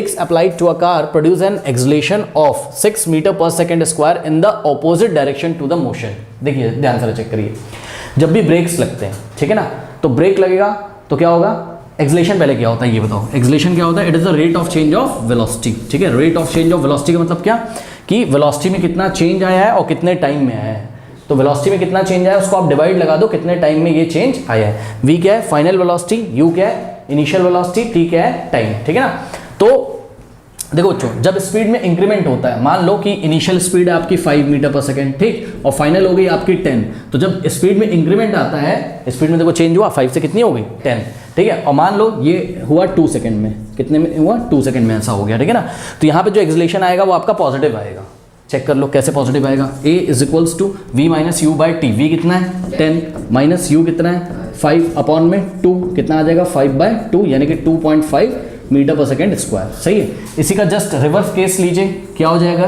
brakes applied to a car produce an acceleration of 6 metre per second square in the opposite direction to the motion. देखिए ध्यान से check करिए, जब भी breaks लगते हैं, ठीक है ना, तो ब्रेक लगेगा तो क्या होगा, एक्सेलेरेशन पहले क्या होता है ये बताओ। एक्सेलेरेशन क्या होता है, it is the rate of change of velocity, ठीक है। Rate of change of velocity का मतलब क्या, कि वेलोसिटी में कितना चेंज आया है और कितने टाइम में आया है। तो वेलोसिटी में कितना चेंज आया है उसको आप डिवाइड लगा दो, कितने टाइम में ये चेंज आया है। वी क्या है, फाइनल वेलोसिटी, यू क्या है, इनिशियल वेलोसिटी, टी क्या है, टाइम, ठीक है ना। तो देखो बच्चों, जब स्पीड में इंक्रीमेंट होता है, मान लो कि इनिशियल स्पीड है आपकी 5 मीटर पर सेकेंड, ठीक, और फाइनल हो गई आपकी 10, तो जब स्पीड में इंक्रीमेंट आता है, स्पीड में देखो चेंज हुआ, 5 से कितनी हो गई 10, ठीक है, और मान लो ये हुआ 2 सेकंड में, कितने में हुआ 2 सेकंड में ऐसा हो गया, ठीक है ना। तो यहाँ पे जो एक्सेलेरेशन आएगा वो आपका पॉजिटिव आएगा। चेक कर लो कैसे पॉजिटिव आएगा। a is equals to v minus u by t. V कितना है 10 माइनस यू कितना है 5 अपॉन में 2, कितना आ जाएगा 5/2 यानी कि 2.5 मीटर पर सेकेंड स्क्वायर। सही है। इसी का जस्ट रिवर्स केस लीजिए, क्या हो जाएगा,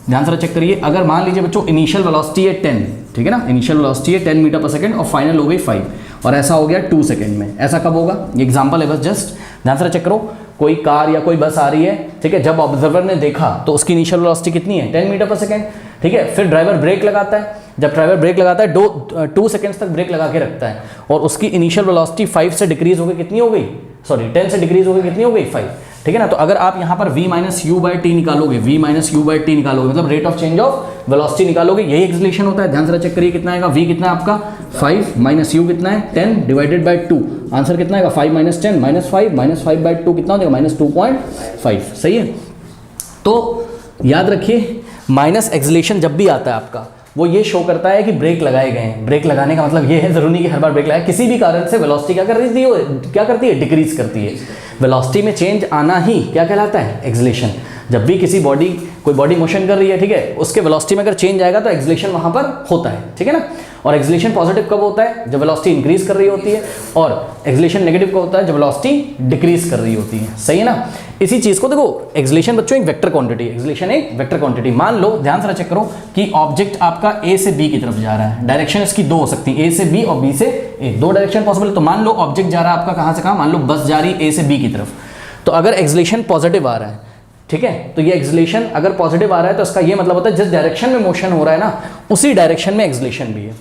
ध्यान से चेक करिए। अगर मान लीजिए बच्चों इनिशियल वेलोसिटी है 10, ठीक है ना, इनिशियल वेलोसिटी है 10 मीटर पर सेकेंड और फाइनल हो गई 5, और ऐसा हो गया 2 सेकंड में। ऐसा कब होगा, ये एग्जांपल है बस, जस्ट ध्यान से चेक करो। कोई कार या कोई बस आ रही है, ठीक है, जब ऑब्जर्वर ने देखा तो उसकी इनिशियल वेलोसिटी कितनी है 10 मीटर पर सेकेंड, ठीक है। फिर ड्राइवर ब्रेक लगाता है, जब ड्राइवर ब्रेक लगाता है 2 सेकंड्स तक ब्रेक लगा के रखता है, और उसकी इनिशियल वेलोसिटी 5 से डिक्रीज हो गई, कितनी हो गई, सॉरी 10 से डिक्रीज हो गई, कितनी हो गई 5, ठीक है ना। तो अगर आप यहाँ पर v minus u by T निकालोगे, v minus u by T निकालोगे, मतलब rate of change of velocity निकालोगे, यही एक्सेलेरेशन होता है। ध्यान से चेक करिए कितना आएगा, v कितना है आपका 5 माइनस यू कितना है 10 डिवाइडेड बाई 2, आंसर कितना आएगा 5 माइनस 10 माइनस 5/2 कितना हो जाएगा माइनस 2.5। सही है। तो याद रखिए माइनस एक्सेलेरेशन जब भी आता है आपका, वो ये शो करता है कि ब्रेक लगाए गए हैं। ब्रेक लगाने का मतलब ये है, जरूरी नहीं कि हर बार ब्रेक लगाए, किसी भी कारण से वेलोसिटी क्या कर रही है, क्या करती है, डिक्रीज करती है। वेलोसिटी में चेंज आना ही क्या कहलाता है, एक्सेलेरेशन। जब भी किसी बॉडी, कोई बॉडी मोशन कर रही है, ठीक है, उसके वेलोसिटी में अगर चेंज आएगा तो एक्सेलेरेशन वहां पर होता है, ठीक है ना। और एक्सेलेरेशन पॉजिटिव कब होता है, जब वेलोसिटी इंक्रीज कर रही होती है, और एक्सेलेरेशन नेगेटिव कब होता है, जब वेलोसिटी डिक्रीज कर रही होती है। सही है ना। इसी चीज को देखो, एक्सेलेरेशन बच्चों एक वेक्टर क्वांटिटी, एक्सेलेरेशन एक वेक्टर क्वांटिटी। मान लो, ध्यान से चेक करो कि ऑब्जेक्ट आपका ए से बी की तरफ जा रहा है, डायरेक्शन इसकी दो हो सकती है, ए से बी और बी से ए, दो डायरेक्शन पॉसिबल है। तो मान लो ऑब्जेक्ट जा रहा है आपका कहां से कहां, मान लो बस जा रही है ए से बी की तरफ, तो अगर एक्सेलेरेशन पॉजिटिव आ रहा है, ठीक है, तो ये एक्सेलेरेशन अगर पॉजिटिव आ रहा है तो इसका ये मतलब होता है जिस डायरेक्शन में मोशन हो रहा है ना, उसी डायरेक्शन में एक्सेलेरेशन भी है।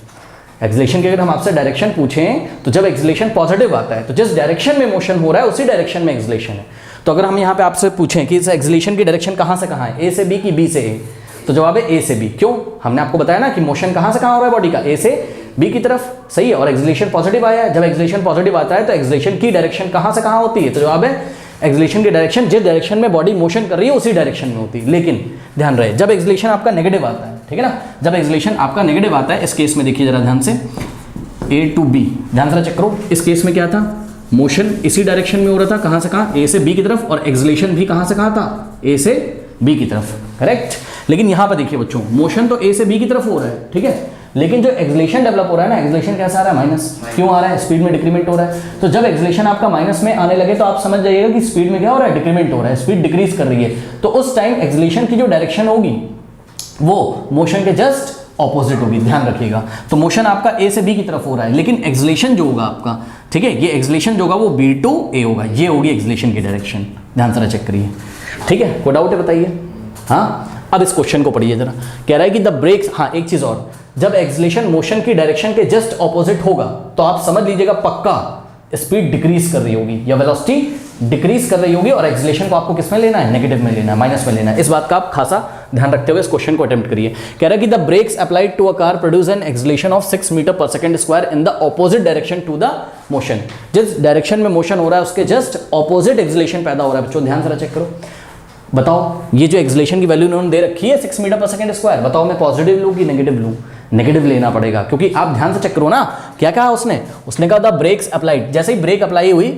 एक्सेलेरेशन की अगर हम आपसे डायरेक्शन पूछें तो जब एक्सेलेरेशन पॉजिटिव आता है तो जिस डायरेक्शन में मोशन हो रहा है उसी डायरेक्शन में एक्सेलेरेशन है। तो अगर हम यहाँ पे आपसे पूछें कि इस एक्सेलेरेशन की डायरेक्शन कहाँ से कहाँ है, ए से बी की बी से ए, तो जवाब है ए से बी। क्यों, हमने आपको बताया ना कि मोशन कहाँ से कहाँ हो रहा है बॉडी का, ए से बी की तरफ। सही है। और एक्सेलेरेशन पॉजिटिव आया है, जब एक्सेलेरेशन पॉजिटिव आता है तो एक्सेलेरेशन की डायरेक्शन कहाँ से कहाँ होती है, तो जवाब है एक्सेलेरेशन की डायरेक्शन जिस डायरेक्शन में बॉडी मोशन कर रही है उसी डायरेक्शन में होती है। लेकिन ध्यान रहे, जब एक्सेलेरेशन आपका नेगेटिव आता है, ठीक है ना, जब एक्सेलेरेशन आपका नेगेटिव आता है, इस केस में देखिए जरा ध्यान से, ए टू बी, ध्यान से चेक करो, इस केस में क्या था, मोशन इसी डायरेक्शन में हो रहा था, कहां से कहां, ए से बी की तरफ, और एक्सेलेरेशन भी कहां से कहां था, ए से बी की तरफ, करेक्ट। लेकिन यहां पर देखिए बच्चों, मोशन तो ए से बी की तरफ हो रहा है, ठीक है, लेकिन जो एक्सेलेरेशन डेवलप हो रहा है ना, एक्सेलेरेशन कैसा आ रहा है, माइनस। क्यों आ रहा है, स्पीड में डिक्रीमेंट हो रहा है। तो जब एक्सेलेरेशन आपका माइनस में आने लगे तो आप समझ जाइएगा कि स्पीड में क्या हो रहा है, डिक्रीमेंट हो रहा है, स्पीड डिक्रीज कर रही है। तो उस टाइम एक्सेलेरेशन की जो डायरेक्शन होगी वो मोशन के जस्ट ऑपोजिट होगी, ध्यान रखिएगा। तो मोशन आपका ए से बी की तरफ हो रहा है, लेकिन एक्सेलेरेशन जो होगा आपका, ठीक है, ये एक्सेलेरेशन जो होगा वो बी टू ए होगा, ये होगी एक्सेलेरेशन की डायरेक्शन। ध्यान से चेक करिए, ठीक है, कोई डाउट है बताइए। हाँ, अब इस क्वेश्चन को पढ़िए जरा, कह रहा है कि द ब्रेक्स, हाँ एक चीज और, जब एक्सेलेरेशन मोशन की डायरेक्शन के जस्ट ऑपोजिट होगा तो आप समझ लीजिएगा पक्का स्पीड डिक्रीज कर रही होगी या वेलोसिटी डिक्रीज कर रही होगी, और एक्सेलेरेशन को आपको किस में लेना है, नेगेटिव में लेना है, माइनस में लेना है। इस बात का आप खासा ध्यान रखते हुए इस क्वेश्चन को अटेम्प्ट करिए। कह रहा है कि the brakes applied to a car produce an acceleration of 6 metre per second square in the opposite direction to the motion. जिस डायरेक्शन में मोशन हो रहा है उसके जस्ट ऑपोजिट एक्सेलेरेशन पैदा हो रहा है। बच्चों ध्यान से चेक करो, बताओ ये जो एक्सेलेरेशन की वैल्यू उन्होंने दे रखी है 6 मीटर पर सेकंड स्क्वायर, बताओ मैं पॉजिटिव लूं कि नेगेटिव लूं। नेगेटिव लेना पड़ेगा, क्योंकि आप ध्यान से चेक करो ना, क्या कहा उसने कहा द ब्रेक्स अप्लाइड, जैसे ही ब्रेक अप्लाई हुई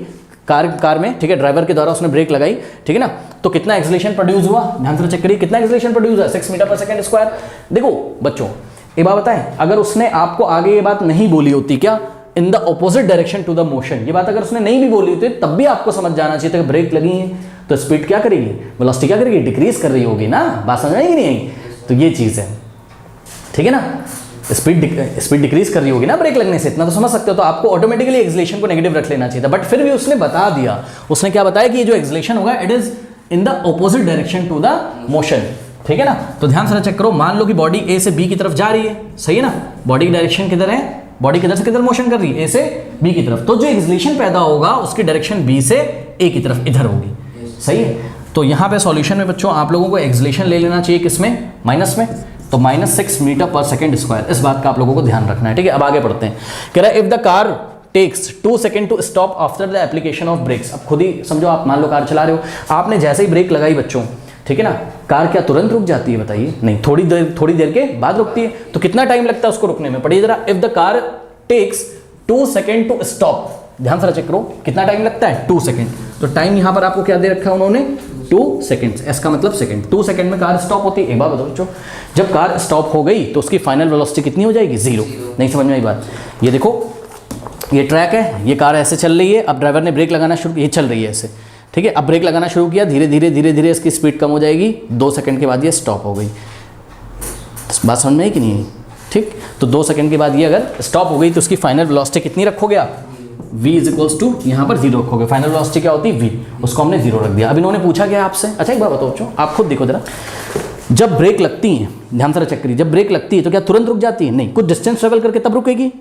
कार में, ठीक है, ड्राइवर के द्वारा उसने ब्रेक लगाई, ठीक है ना, तो कितना एक्सेलेरेशन प्रोड्यूस हुआ, ध्यान से चेक करिए कितना एक्सेलेरेशन प्रोड्यूस हुआ, 6 मीटर पर सेकंड स्क्वायर। देखो बच्चों एक बात बताएं, अगर उसने आपको आगे ये बात नहीं बोली होती, क्या, in the opposite direction to the motion, ये बात अगर उसने नहीं भी बोली होती तब भी आपको समझ जाना चाहिए था कि ब्रेक लगी है तो स्पीड क्या करेगी, वेलोसिटी क्या करेगी, डिक्रीज कर रही होगी ना। बात समझ आएगी नहीं आई, तो ये चीज है, ठीक है ना, स्पीड डिक्रीज कर रही होगी ना ब्रेक लगने से, इतना तो समझ सकते हो। तो आपको ऑटोमेटिकली एक्सेलेरेशन को नेगेटिव रख लेना चाहिए था, बट फिर भी उसने बता दिया, उसने क्या बताया कि ये जो एक्सेलेरेशन होगा it is in the opposite direction to the motion, ठीक है ना। तो ध्यान से चेक करो, मान लो कि बॉडी ए से बी की तरफ जा रही है, सही है ना, बॉडी की डायरेक्शन किधर है, बॉडी किधर से किधर मोशन कर रही है, ए से बी की तरफ, तो जो एक्सलेशन पैदा होगा उसकी डायरेक्शन बी से ए की तरफ इधर होगी, सही है। तो यहाँ पे सॉल्यूशन में बच्चों आप लोगों को एक्सलेशन ले लेना चाहिए किसमें, माइनस में, तो -6 मीटर पर सेकेंड स्क्वायर, इस बात का आप लोगों को ध्यान रखना है, ठीक है। अब आगे पढ़ते हैं, कह रहा है if the car takes 2 second to stop after the application of brakes. अब खुद ही समझो, आप मान लो कार चला रहे हो, आपने जैसे ही ब्रेक लगाई बच्चों, ठीक है ना, कार क्या तुरंत रुक जाती है, बताइए, नहीं, थोड़ी देर के बाद रुकती है। तो कितना टाइम लगता है उसको रुकने में, पढ़िए जरा, if the car takes 2 second to stop, ध्यान से चेक करो कितना टाइम लगता है, 2 सेकंड। तो टाइम यहां पर आपको क्या दे रखा है उन्होंने, 2 सेकंड, एस का मतलब सेकंड, 2 सेकंड में कार स्टॉप होती है। एक बात बताओ बच्चों, जब कार स्टॉप हो गई तो उसकी फाइनल वेलोसिटी कितनी हो जाएगी, 0। नहीं समझ में आई बात, ये देखो, ये ट्रैक है, ये कार ऐसे चल रही है, अब ड्राइवर ने ब्रेक लगाना शुरू, ये चल रही है ऐसे, ठीक है, अब ब्रेक लगाना शुरू किया, धीरे धीरे इसकी स्पीड कम हो जाएगी, 2 सेकंड के बाद ये स्टॉप हो गई। बात समझ में आई कि नहीं, ठीक। तो 2 सेकंड के बाद ये अगर स्टॉप हो गई तो उसकी फाइनल वेलोसिटी कितनी रखोगे आप, v इज इक्वल्स टू, यहाँ पर 0 रखोगे, फाइनल वेलोसिटी क्या होती है v, उसको हमने 0 रख दिया। अब इन्होंने पूछा क्या आपसे, अच्छा एक बात बताओ बच्चों, आप खुद देखो जरा, जब ब्रेक लगती है, ध्यान से चेक करिए, जब ब्रेक लगती है तो क्या तुरंत रुक जाती है, नहीं, कुछ डिस्टेंस ट्रेवल करके तब रुकेगी।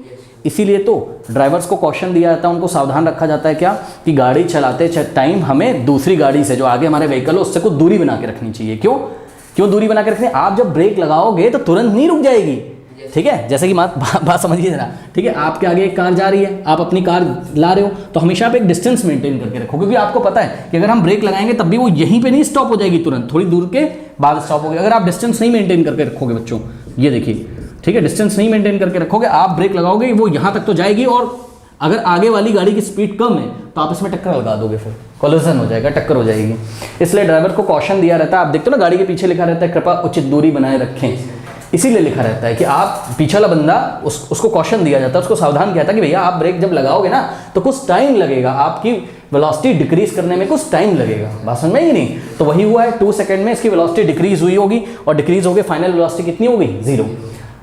इसीलिए तो ड्राइवर्स को कॉशन दिया जाता है, उनको सावधान रखा जाता है क्या, कि गाड़ी चलाते टाइम हमें दूसरी गाड़ी से, जो आगे हमारे व्हीकल है, उससे कुछ दूरी बना के रखनी चाहिए। क्यों दूरी बना के रखनी है, आप जब ब्रेक लगाओगे तो तुरंत नहीं रुक जाएगी, ठीक है। जैसे कि बात समझिए जरा, ठीक है, आपके आगे एक कार जा रही है, आप अपनी कार ला रहे हो, तो हमेशा आप एक डिस्टेंस मेंटेन करके रखो, क्योंकि आपको पता है कि अगर हम ब्रेक लगाएंगे तब भी वो यहीं पे नहीं स्टॉप हो जाएगी, तुरंत थोड़ी दूर के बाद स्टॉप होगी। अगर आप डिस्टेंस नहीं मेंटेन करके रखोगे बच्चों, ये देखिए, ठीक है, डिस्टेंस नहीं मेंटेन करके रखोगे, आप ब्रेक लगाओगे वो यहाँ तक तो जाएगी, और अगर आगे वाली गाड़ी की स्पीड कम है तो आप इसमें टक्कर लगा दोगे, फिर कोलिजन हो जाएगा, टक्कर हो जाएगी। इसलिए ड्राइवर को कॉशन दिया रहता है, आप देखते हो ना गाड़ी के पीछे लिखा रहता है कृपया उचित दूरी बनाए रखें, इसीलिए लिखा रहता है कि आप पीछे वाला बंदा, उसको कॉशन दिया जाता है, उसको सावधान किया था कि भैया आप ब्रेक जब लगाओगे ना तो कुछ टाइम लगेगा, आपकी वेलोसिटी डिक्रीज करने में कुछ टाइम लगेगा। बात समझ में ही नहीं, तो वही हुआ है, 2 सेकंड में इसकी वेलोसिटी डिक्रीज हुई होगी, और डिक्रीज हो गई, फाइनल वेलोसिटी कितनी हो गई, 0।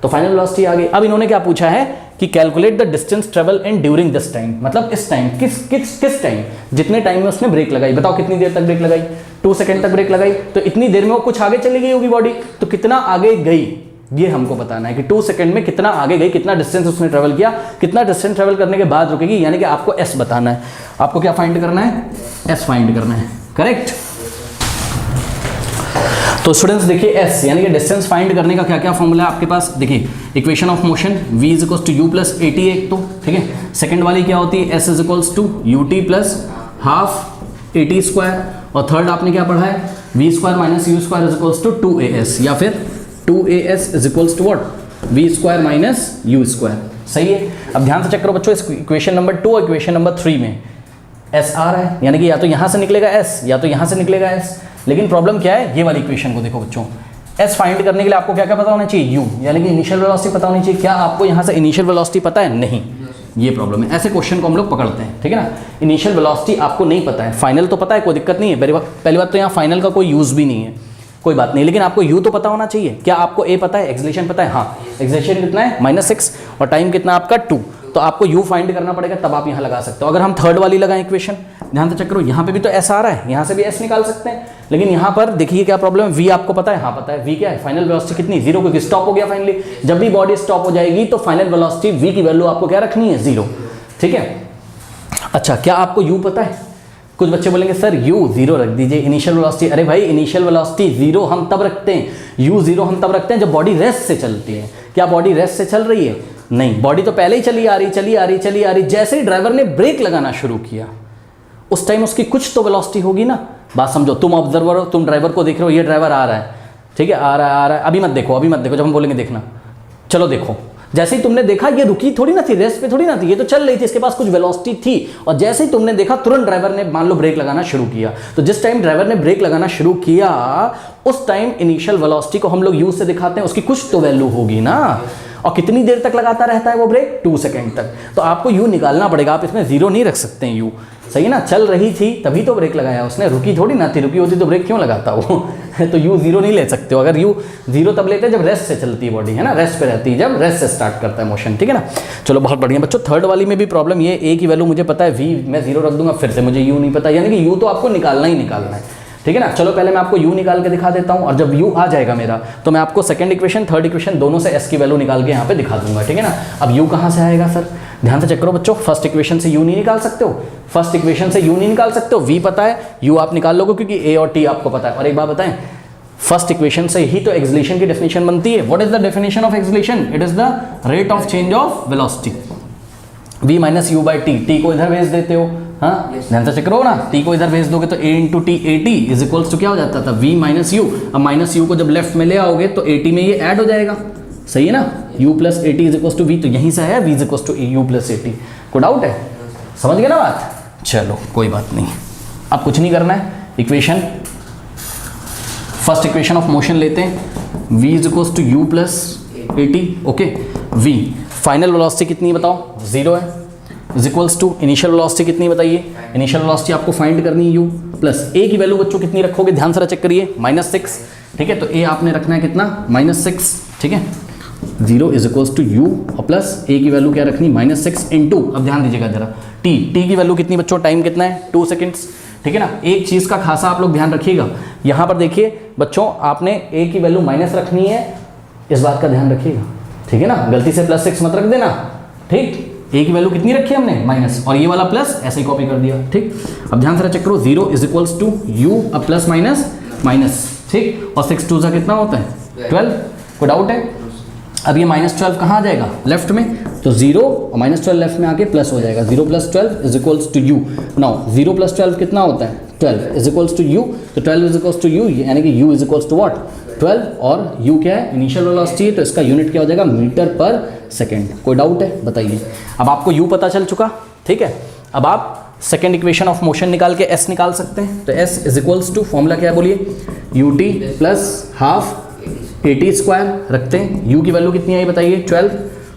तो फाइनल वेलोसिटी आ गई। अब इन्होंने क्या पूछा है कि calculate the distance travel in during this time, मतलब इस टाइम, किस टाइम, जितने टाइम में उसने ब्रेक लगाई, बताओ कितनी देर तक ब्रेक लगाई, 2 सेकंड तक ब्रेक लगाई, तो इतनी देर में वो कुछ आगे चली गई होगी बॉडी, तो कितना आगे गई ये हमको बताना है कि 2 सेकंड में कितना आगे गई, कितना डिस्टेंस उसने ट्रेवल किया, कितना डिस्टेंस ट्रेवल करने के बाद रुकेगी, यानी कि आपको एस बताना है। आपको क्या फाइंड करना है, एस फाइंड करना है, करेक्ट। तो स्टूडेंट्स देखिए एस यानी कि डिस्टेंस फाइंड करने का क्या क्या फॉर्मूला है आपके पास, देखिए equation of motion v is equals to u plus a t, एक तो ठीक है। सेकंड वाली क्या होती है, s is equals to u t plus half a t square, और थर्ड आपने क्या पढ़ा है, v square minus u square is equals to 2as, या फिर 2as is equals to what, v square minus u square, सही है। अब ध्यान से चेक करो बच्चों, इस इक्वेशन नंबर 2 और इक्वेशन नंबर 3 में s आ रहा है, यानी कि या तो यहां से निकलेगा s या तो यहां से निकलेगा s, लेकिन प्रॉब्लम क्या है, ये वाली इक्वेशन को देखो बच्चों, s फाइंड करने के लिए आपको क्या क्या पता होना चाहिए, u यानी कि इनिशियल वेलोसिटी पता होनी चाहिए। क्या आपको यहां से इनिशियल वेलोसिटी पता है, नहीं, ये प्रॉब्लम है। ऐसे क्वेश्चन को हम लोग पकड़ते हैं, ठीक है ना। इनिशियल वेलोसिटी आपको नहीं पता है, फाइनल तो पता है, कोई दिक्कत नहीं है, पहली बात तो यहाँ फाइनल का कोई यूज भी नहीं है, कोई बात नहीं, लेकिन आपको u तो पता होना चाहिए। क्या आपको a पता है, एक्सलेशन पता है, हाँ, एक्सलेशन कितना है -6 और टाइम कितना आपका 2, तो आपको u फाइंड करना पड़ेगा, तब आप यहाँ लगा सकते हो। अगर हम थर्ड वाली लगाएं इक्वेशन, ध्यान से चेक करो, यहाँ पे भी तो s आ रहा है, यहाँ से भी s निकाल सकते हैं, लेकिन यहाँ पर देखिए क्या प्रॉब्लम है, v आपको पता है, हाँ पता है, v क्या है, फाइनल वेलोसिटी कितनी, 0, क्योंकि स्टॉप हो गया फाइनली। जब भी बॉडी स्टॉप हो जाएगी तो फाइनल वेलोसिटी v की वैल्यू आपको क्या रखनी है, 0, ठीक है। अच्छा, क्या आपको u पता है, कुछ बच्चे बोलेंगे सर u 0 रख दीजिए, इनिशियल वेलोसिटी, अरे भाई इनिशियल वेलोसिटी 0 हम तब रखते हैं, u 0 हम तब रखते हैं जब बॉडी रेस्ट से चलती है। क्या बॉडी रेस्ट से चल रही है, नहीं, बॉडी तो पहले ही चली आ रही, जैसे ही ड्राइवर ने ब्रेक लगाना शुरू किया उस टाइम उसकी कुछ तो वेलोसिटी होगी ना। बात समझो, तुम ऑब्जर्वर हो, तुम ड्राइवर को देख रहे हो, ये ड्राइवर आ रहा है, ठीक है, आ रहा है, अभी मत देखो, जब हम बोलेंगे देखना, चलो देखो, जैसे ही तुमने देखा ये रुकी थोड़ी ना थी, रेस्ट पे थोड़ी ना थी, ये तो चल रही थी, इसके पास कुछ वेलोसिटी थी, और जैसे ही तुमने देखा तुरंत ड्राइवर ने मान लो ब्रेक लगाना शुरू किया। तो जिस टाइम ड्राइवर ने ब्रेक लगाना शुरू किया उस टाइम इनिशियल वेलोसिटी को हम लोग यूज से दिखाते हैं, उसकी कुछ तो वैल्यू होगी ना। और कितनी देर तक लगाता रहता है वो ब्रेक, 2 सेकंड तक, तो आपको यू निकालना पड़ेगा, आप इसमें 0 नहीं रख सकते हैं, यू, सही है ना। चल रही थी तभी तो ब्रेक लगाया उसने, रुकी थोड़ी ना थी, रुकी होती तो ब्रेक क्यों लगाता वो तो यू 0 नहीं ले सकते हो। अगर यू 0 तब लेते हैं जब रेस्ट से चलती है बॉडी, है ना, रेस्ट पे रहती है, जब रेस्ट से स्टार्ट करता है मोशन, ठीक है ना। चलो बहुत बढ़िया बच्चों, थर्ड वाली में भी प्रॉब्लम ये, ए की वैल्यू मुझे पता है, वी मैं 0 रख दूंगा, फिर से मुझे यू नहीं पता, यानी कि यू तो आपको निकालना ही निकालना है। ठीक है ना। चलो पहले मैं आपको u निकाल के दिखा देता हूँ, और जब u आ जाएगा मेरा तो मैं आपको सेकंड इक्वेशन थर्ड इक्वेशन दोनों से s की वैल्यू निकाल के यहाँ पे दिखा दूंगा, ठीक है ना। अब u कहाँ से आएगा सर, ध्यान से चेक करो बच्चों, फर्स्ट इक्वेशन से u नहीं निकाल सकते हो, फर्स्ट इक्वेशन से u नहीं निकाल सकते हो, v पता है, u आप निकाल लोगे क्योंकि a और t आपको पता है। और एक बात बताएं, फर्स्ट इक्वेशन से ही तो एक्सलेशन की डेफिनेशन बनती है। What is the definition of acceleration, it is the rate of change of velocity, v minus u by T, T को इधर भेज देते हो, हाँ ध्यान से चेक करो ना, टी को इधर भेज दोगे तो a into t a t is equals to क्या हो जाता था, v माइनस यू। अब माइनस यू को जब लेफ्ट में ले आओगे तो a टी में ये ऐड हो जाएगा, सही है ना, u plus a t is equals to v, तो यहीं से आया v is equals to u plus a t. कोई डाउट है, समझ गए ना बात, चलो कोई बात नहीं। अब कुछ नहीं करना है, equation first equation of motion लेते हैं, v is equals to u plus a t, okay. v final velocity कितनी है बताओ, 0 है, is equals to initial velocity कितनी बताइए, इनिशियल वेलोसिटी आपको फाइंड करनी है u प्लस a की वैल्यू बच्चों कितनी रखोगे, ध्यान से चेक करिए, -6, ठीक है, तो a आपने रखना है कितना, -6, ठीक है। 0 इज इक्वल्स टू u और प्लस a की वैल्यू क्या रखनी, -6 इंटू, अब ध्यान दीजिएगा जरा, t की वैल्यू कितनी बच्चों, टाइम कितना है 2 सेकेंड्स, ठीक है ना। एक चीज़ का खासा आप लोग ध्यान रखिएगा, यहाँ पर देखिए बच्चों आपने a की वैल्यू माइनस रखनी है, इस बात का ध्यान रखिएगा, ठीक है ना, गलती से +6 मत रख देना, ठीक। a की वैल्यू कितनी रखी है हमने, माइनस, और ये वाला प्लस ऐसे ही कॉपी कर दिया, ठीक। अब ध्यान से चेक करो, 0 इज इक्वल्स टू u, अब प्लस माइनस माइनस, ठीक, और 6 2 सा कितना होता है 12, कोई डाउट है। अब ये -12 कहाँ आ जाएगा, लेफ्ट में, तो 0 और -12 लेफ्ट में आके प्लस हो जाएगा, 0 plus 12 is equals to u। Now 0 plus 12 कितना होता है, 12 इज इक्वल्स टू u, तो 12 इज इक्वल्स टू u, यानी कि u is equals to what, 12, और u क्या है, इनिशियल वेलोसिटी, तो इसका यूनिट क्या हो जाएगा, मीटर पर सेकेंड। कोई डाउट है बताइए। अब आपको u पता चल चुका, ठीक है। अब आप सेकेंड इक्वेशन ऑफ मोशन निकाल के s निकाल सकते हैं, तो s is equals to, formula क्या है बोलिए, ut plus half a t square रखते हैं, u की वैल्यू कितनी आई बताइए, 12,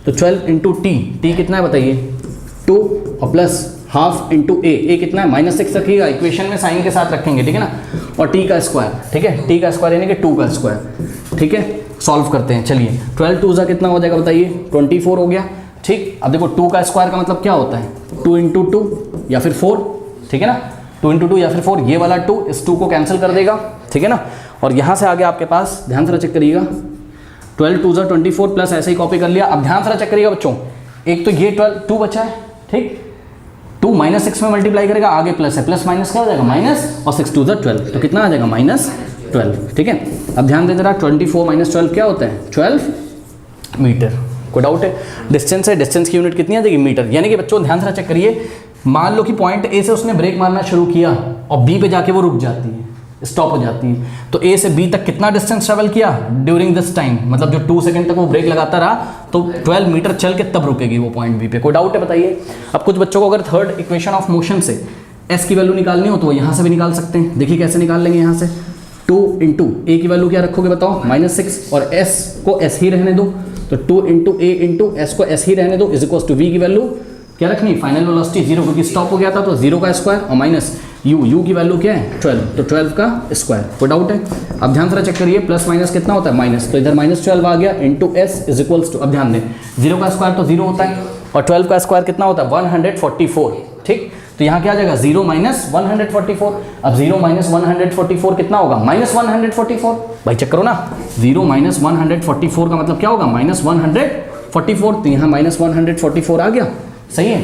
तो 12 इंटू टी कितना है बताइए 2, और प्लस हाफ इंटू ए कितना है -6 रखिएगा, इक्वेशन में साइन के साथ रखेंगे, ठीक है ना, और टी का स्क्वायर, ठीक है, टी का स्क्वायर यानी कि 2 का स्क्वायर, ठीक है। सॉल्व करते हैं, चलिए 12 2 कितना हो जाएगा बताइए, 24 हो गया, ठीक। अब देखो 2 का स्क्वायर का मतलब क्या होता है, 2 इंटू 2 या फिर 4, ठीक है ना, 2 इंटू 2 या फिर 4, ये वाला 2 इस 2 को कैंसिल कर देगा, ठीक है ना, और यहाँ से आगे आपके पास, ध्यान से चेक करिएगा, 12 2 24 प्लस ऐसे ही कॉपी कर लिया। अब ध्यान से चेक करिएगा बच्चों, एक तो ये 2 बचा है, ठीक, 2 -6 में मल्टीप्लाई करेगा, आगे प्लस है, प्लस माइनस क्या हो जाएगा माइनस, और 6 2 12, तो कितना आ जाएगा -12, ठीक है। अब ध्यान दे जरा, 24 - 12 क्या होता है, 12 मीटर। कोई डाउट है, डिस्टेंस है, डिस्टेंस की यूनिट कितनी आ जाएगी, मीटर, यानी कि बच्चों ध्यान से चेक करिए, मान लो कि पॉइंट ए से उसने ब्रेक मारना शुरू किया और बी पे जाके वो रुक जाती है, स्टॉप हो जाती है, तो ए से बी तक कितना डिस्टेंस ट्रेवल किया ड्यूरिंग दिस टाइम, मतलब जो 2 सेकंड तक वो ब्रेक लगाता रहा, तो 12 मीटर चल के तब रुकेगी वो पॉइंट बी पे। कोई डाउट है बताइए। अब कुछ बच्चों को अगर थर्ड इक्वेशन ऑफ मोशन से एस की वैल्यू निकालनी हो तो वो यहाँ से भी निकाल सकते हैं, देखिए कैसे निकाल लेंगे। यहाँ से 2 इंटू ए की वैल्यू क्या रखोगे बताओ, -6, और एस को एस ही रहने दो, तो 2 इंटू ए इंटू एस को एस ही रहने दो, इज इक्वल्स टू वी की वैल्यू क्या रखनी, फाइनल वेलोसिटी 0, क्योंकि स्टॉप हो गया था, तो 0 का स्क्वायर और माइनस यू की वैल्यू क्या है 12, तो 12 का स्क्वायर। कोई डाउट है। अब ध्यान से चेक करिए, प्लस माइनस कितना होता है माइनस, तो इधर -12 आ गया into s is equals to, अब ध्यान दें 0 का स्क्वायर तो 0 होता है और 12 का स्क्वायर कितना होता है 144, ठीक, तो यहाँ क्या आ जाएगा 0 - 144। अब 0 - 144 कितना होगा -144, भाई चेक करो ना, 0 - 144 का मतलब क्या होगा -144, तो यहाँ -144 आ गया, सही है।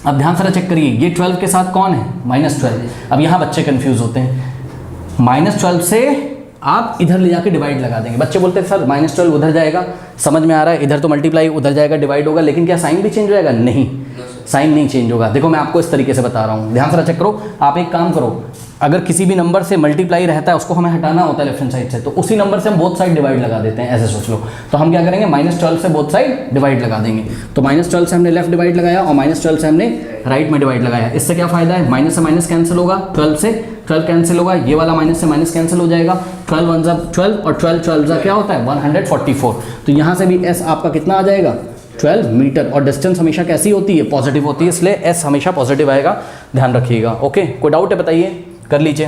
अब ध्यान से चेक करिए, ये 12 के साथ कौन है -12। अब यहाँ बच्चे कंफ्यूज होते हैं, -12 से आप इधर ले जाके डिवाइड लगा देंगे, बच्चे बोलते हैं सर -12 उधर जाएगा, समझ में आ रहा है, इधर तो मल्टीप्लाई उधर जाएगा डिवाइड होगा, लेकिन क्या साइन भी चेंज हो जाएगा, नहीं साइन नहीं चेंज होगा। देखो मैं आपको इस तरीके से बता रहा हूँ, ध्यान से चेक करो। आप एक काम करो, अगर किसी भी नंबर से मल्टीप्लाई रहता है उसको हमें हटाना होता है लेफ्ट हैंड साइड से, तो उसी नंबर से हम बोथ साइड डिवाइड लगा देते हैं, ऐसे सोच लो। तो हम क्या करेंगे -12 से बोथ साइड डिवाइड लगा देंगे, तो -12 से हमने लेफ्ट डिवाइड लगाया और -12 से हमने राइट में डिवाइड लगाया। इससे क्या फायदा है, माइनस से माइनस कैंसिल होगा, 12 से 12 कैंसिल होगा, ये वाला माइनस से माइनस कैंसिल हो जाएगा, 12 1 जा 12 और 12 12 जा क्या होता है 144। तो यहाँ से भी एस आपका कितना आ जाएगा 12 मीटर, और डिस्टेंस हमेशा कैसी होती है पॉजिटिव होती है, इसलिए एस हमेशा पॉजिटिव आएगा, ध्यान रखिएगा। ओके, कोई डाउट है बताइए, कर लीजिए।